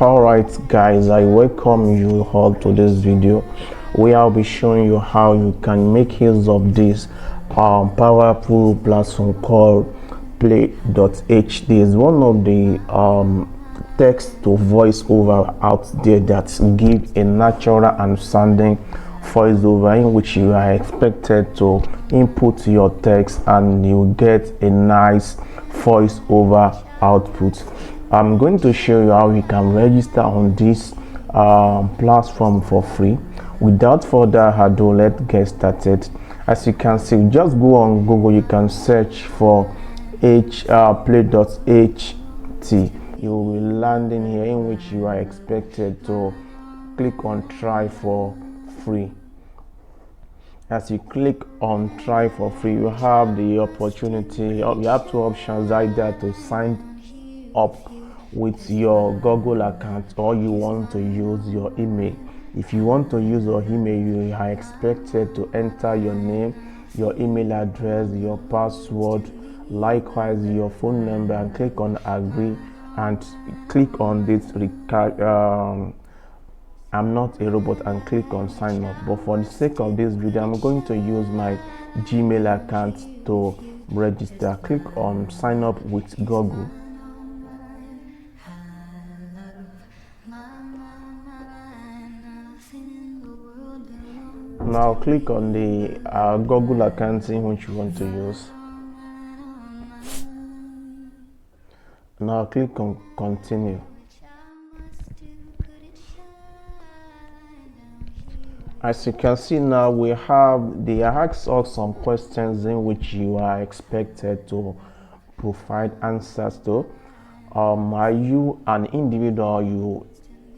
Alright guys, I welcome you all to this video where I'll be showing you how you can make use of this powerful platform called Play.ht. It's one of the text to voiceover out there that give a natural and sounding voiceover in which you are expected to input your text and you get a nice voiceover output. I'm going to show you how you can register on this platform for free. Without further ado, let's get started. As you can see, just go on Google, you can search for Play.ht. You will land in here in which you are expected to click on try for free. As you click on try for free, you have the opportunity, you have two options, either to sign up with your Google account or you want to use your email. If you want to use your email, you are expected to enter your name, your email address, your password, likewise your phone number, and click on agree and click on this I'm not a robot and click on sign up. But for the sake of this video, I'm going to use my Gmail account to register. Click on sign up with Google. Now click on the Google account in which you want to use. Now click on continue. As you can see now, they ask us some questions in which you are expected to provide answers to. Are you an individual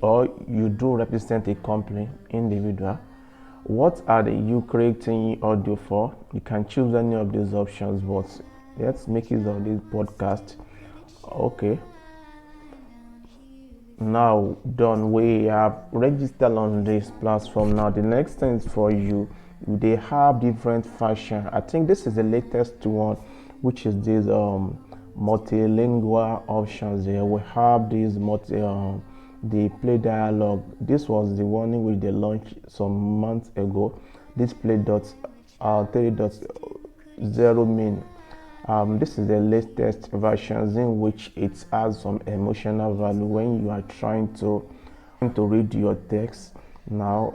or you do represent a company? Individual. What are you creating audio for? You can choose any of these options, but let's make use of this podcast. Okay. Now done, we have registered on this platform. Now the next thing is for you, they have different fashion. I think this is the latest one, which is this multilingual options here. We have this the play dialogue. This was the one in which they launched some months ago. This Play.3.0 mean this is the latest versions in which it has some emotional value when you are trying to read your text. Now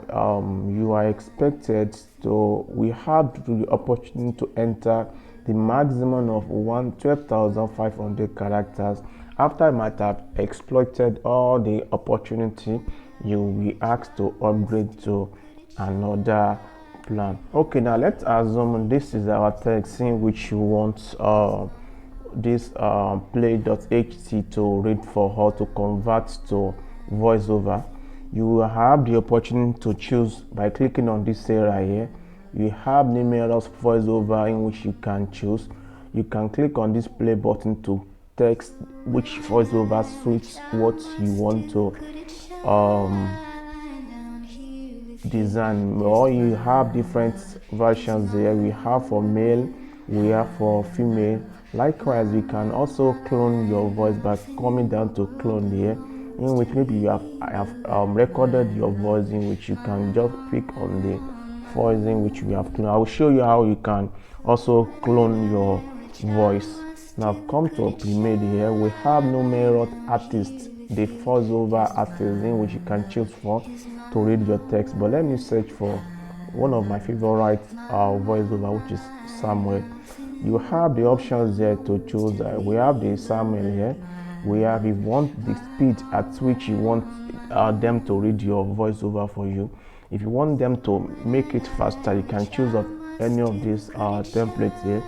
you are expected to, we have the opportunity to enter the maximum of 12,500 characters. After I might have exploited all the opportunity, you will be asked to upgrade to another plan. Okay, now let's assume this is our text in which you want this Play.ht to read for or to convert to voiceover. You will have the opportunity to choose by clicking on this area here. You have numerous voiceover in which you can choose. You can click on this play button to text which voiceover suits what you want to design, or you have different versions here. We have for male, we have for female. Likewise, you can also clone your voice by coming down to clone here, in which maybe you have recorded your voice, in which you can just pick on the voice in which we have cloned. I will show you how you can also clone your voice. Now come to pre-made here. We have numerous artists, the voiceover artists in which you can choose for to read your text. But let me search for one of my favorite voiceover, which is Samuel. You have the options there to choose. We have the Samuel here. We have, if you want the speed at which you want them to read your voiceover for you. If you want them to make it faster, you can choose of any of these templates here.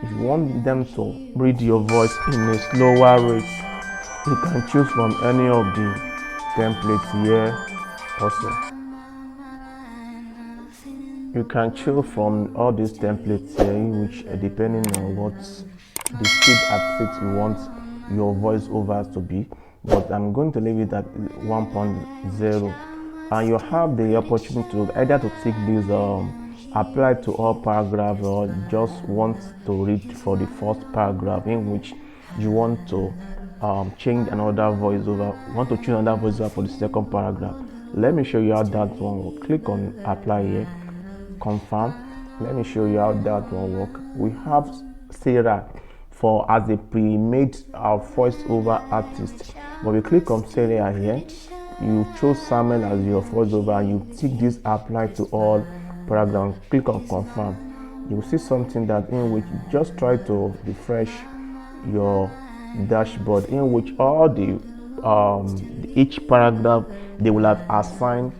If you want them to read your voice in a slower rate, you can choose from any of the templates here. Also, you can choose from all these templates here, which depending on what the speed at which you want your voiceovers to be. But I'm going to leave it at 1.0, and you have the opportunity to either to take this apply to all paragraphs, or just want to read for the first paragraph in which you want to change another voiceover, want to choose another voiceover for the second paragraph. Let me show you how that one will. Click on apply here, confirm. Let me show you how that one work. We have Sarah for as a pre-made voiceover artist, but we click on Sarah here. You chose Samuel as your voiceover and you tick this apply to all paragraph. Click on confirm. You will see something that in which you just try to refresh your dashboard, in which all the each paragraph they will have assigned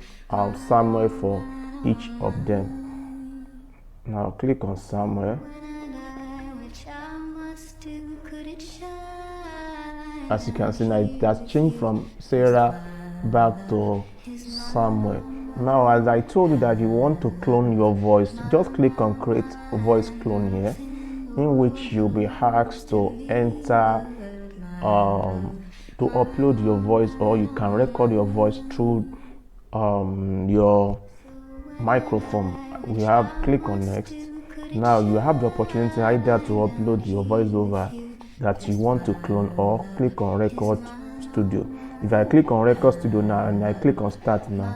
Samuel for each of them. Now click on Samuel. As you can see now, it has changed from Sarah back to Samuel. Now, as I told you that you want to clone your voice, just click on create voice clone here, in which you'll be asked to enter to upload your voice, or you can record your voice through your microphone. We have click on next. Now you have the opportunity either to upload your voiceover that you want to clone, or click on record studio. If I click on record studio now and I click on start now,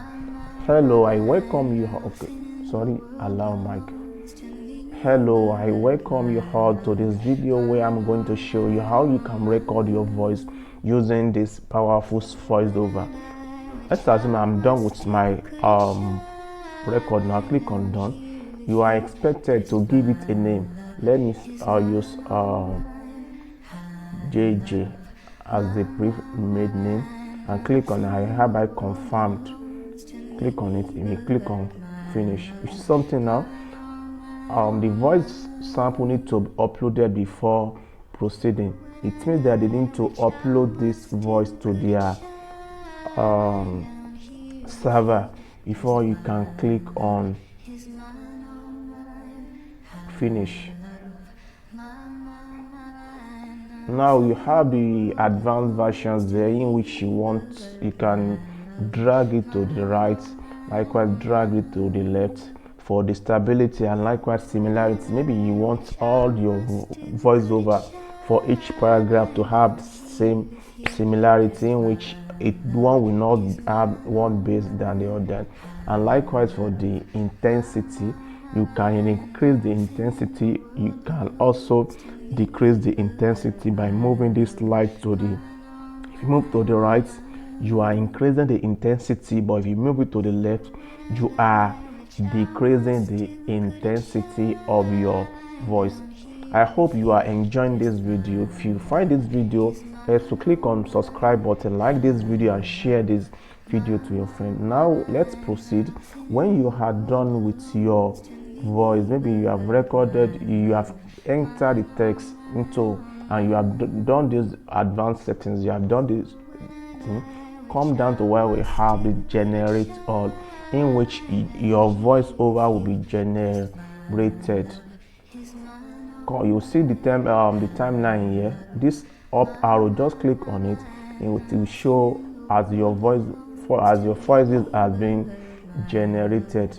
hello, I welcome you. Okay, sorry, allow mic. Hello, I welcome you all to this video where I'm going to show you how you can record your voice using this powerful voiceover. Let's assume I'm done with my record now. Click on done. You are expected to give it a name. Let me use JJ as the pre-made name and click on I hereby confirmed. Click on it and you click on finish. You see something now? The voice sample need to be uploaded before proceeding. It means that they need to upload this voice to their server before you can click on finish. Now you have the advanced versions there, in which you can drag it to the right, likewise drag it to the left for the stability and likewise similarity. Maybe you want all your voiceover for each paragraph to have the same similarity, in which one will not have one base than the other. And likewise for the intensity, you can increase the intensity. You can also decrease the intensity by moving this light to the, if you move to the right, you are increasing the intensity, but if you move it to the left, you are decreasing the intensity of your voice. I hope you are enjoying this video. If you find this video helpful, click on subscribe button, like this video and share this video to your friend. Now let's proceed. When you are done with your voice, maybe you have recorded, you have entered the text into, and you have done these advanced settings, you have done this thing, come down to where we have the generate all, in which your voiceover will be generated. You see the timeline here. This up arrow, just click on it, it will show as your voices has been generated.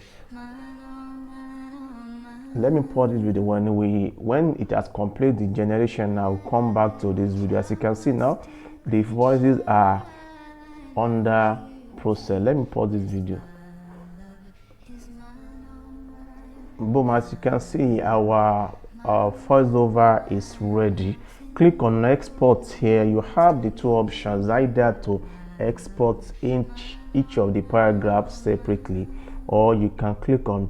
Let me pause this video. When it has completed the generation, I'll come back to this video. As you can see now, the voices are under process. Let me pause this video. Boom, as you can see, our voiceover is ready. Click on export here. You have the two options, either to export each of the paragraphs separately, or you can click on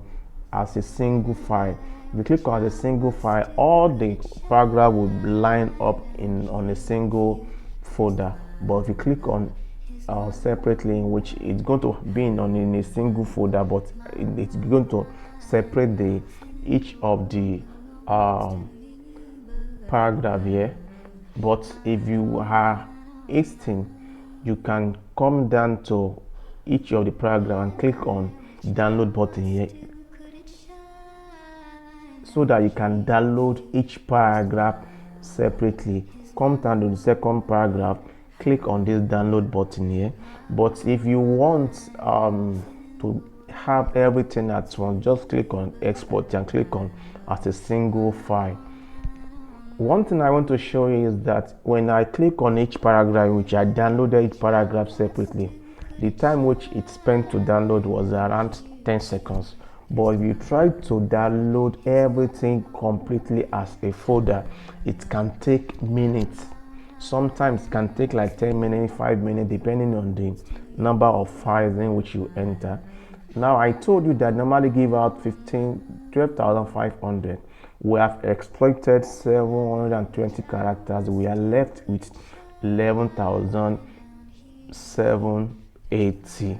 as a single file. If you click on a single file, all the paragraph will line up on a single folder. But if you click on separately, in which it's going to be in a single folder, but it's going to separate each of the paragraph here. But if you are hasting, you can come down to each of the paragraph and click on download button here, so that you can download each paragraph separately. Come down to the second paragraph, click on this download button here. But if you want to have everything at once, just click on export and click on as a single file. One thing I want to show you is that when I click on each paragraph, which I downloaded each paragraph separately, the time which it spent to download was around 10 seconds. But if you try to download everything completely as a folder, it can take minutes. Sometimes it can take like 10 minutes, 5 minutes, depending on the number of files in which you enter. Now, I told you that normally give out 12,500. We have exploited 720 characters. We are left with 11,780.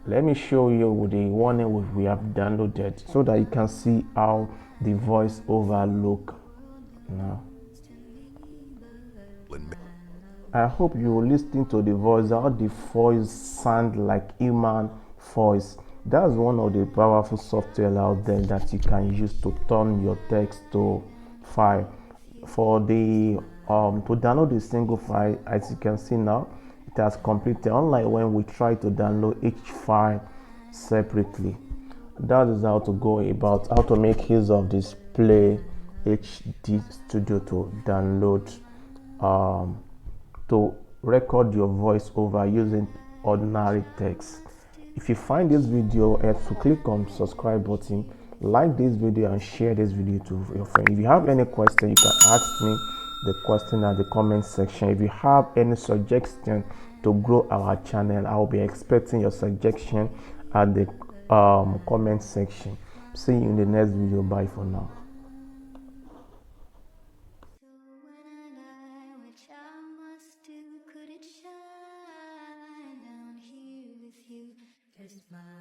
Let me show you the one we have downloaded so that you can see how the voiceover look now. I hope you listen to the voice, how the voice sound like human voice. That's one of the powerful software out there that you can use to turn your text to file. For the to download a single file, as you can see now, it has completed. Unlike when we try to download each file separately. That is how to go about how to make use of this Play.ht Studio to download to record your voice over using ordinary text. If you find this video helpful, click on subscribe button, like this video and share this video to your friend. If you have any question, you can ask me the question at the comment section. If you have any suggestion to grow our channel, I will be expecting your suggestion at the comment section. See you in the next video. Bye for now. Could it shine down here with you? There's my